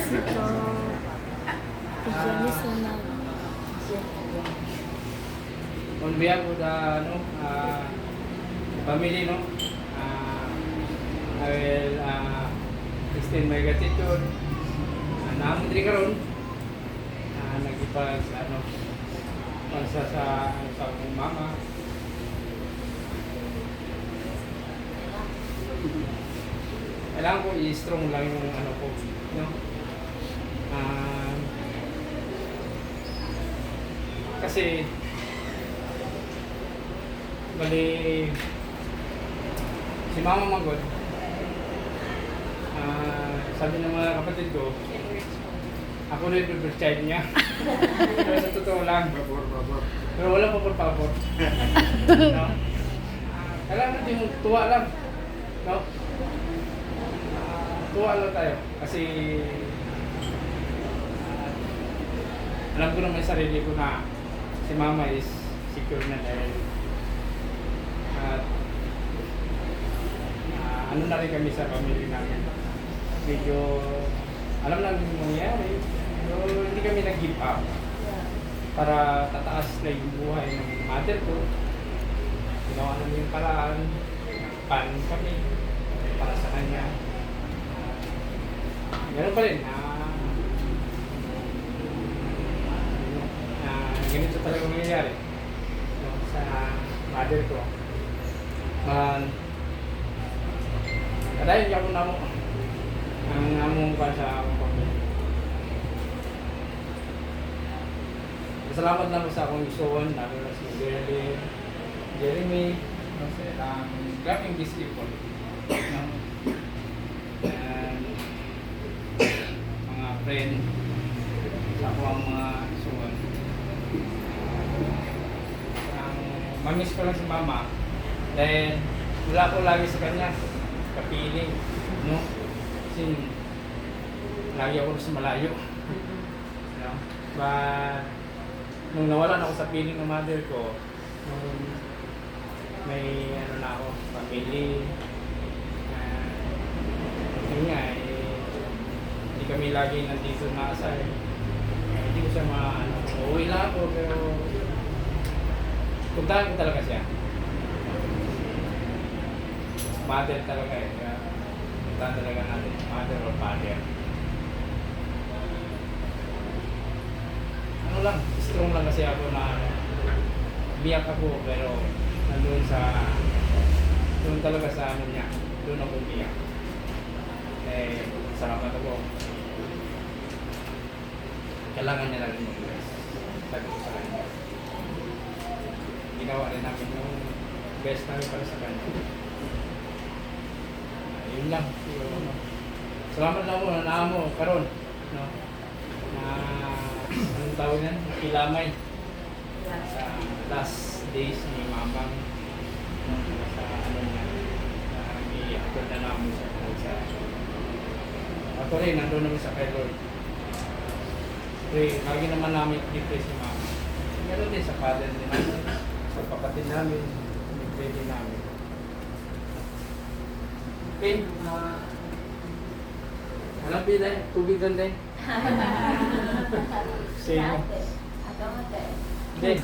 Ito, Janis na lang. On behalf of the family, no, I will extend my gratitude. Naamon din karon nagipag pansa sa akong mama. Kailangan ko i-strong lang yung ko, no? Kasi bali si Mama Magod, sabi ng mga kapatid ko, ako na yung favorite child niya. Pero sa totoo lang, pero wala papor-papor. No? Kailangan natin yung tuwa lang. No? Tuwa lang tayo. Kasi alam ko naman sa sarili ko na si Mama is secure na dahil at ano na rin kami sa family namin. Medyo alam namin yung mangyayari, pero hindi kami nag-give up para tataas na yung buhay ng mother ko. Ginawa namin yung paraan, pan kami para sa kanya. Meron pa rin ganito talaga mangyayari sa mother ko. Kadayon ako na mo ang among pa sa akong pamilya. Salamat naman sa akong isuon, lalo na si Jeremy, ang grabing busy po. And mga friend, sa akong mga isuon. Mamiss ko lang si Mama dahil wala ko lagi sa kanya kapiling, no? Kasi lagi ako sa malayo, no? But nung nawalan ako sa piling ng mother ko, nung may na ako, family, yun nga, hindi kami lagi nandito naasal. Hindi ko siya uuwi lang ako, pero puntahan ko talaga siya. Mother talaga puntahan talaga natin. Mother or father. Ano lang, strong lang kasi ako na biyak ako, pero doon talaga sa niya. Doon ako biyak. Salamat ako. Kailangan niya lang mag-bless. Sabi ko sa kanya. Ginawa rin namin yung best namin para sa kanya. Yun lang. Salamat lang mo na naamo karon, no? Anong tawag yan? Ilamay. Sa last days ni Mamang, sa niya, i-upload na namin sa ako rin, nandun namin sa kay Lord. Lagi naman namin i-pray si Mama. Meron din sa father din namin, sa kapatid namin, i-pray din namin. Okay, walang pilay, tubig lang din. Same.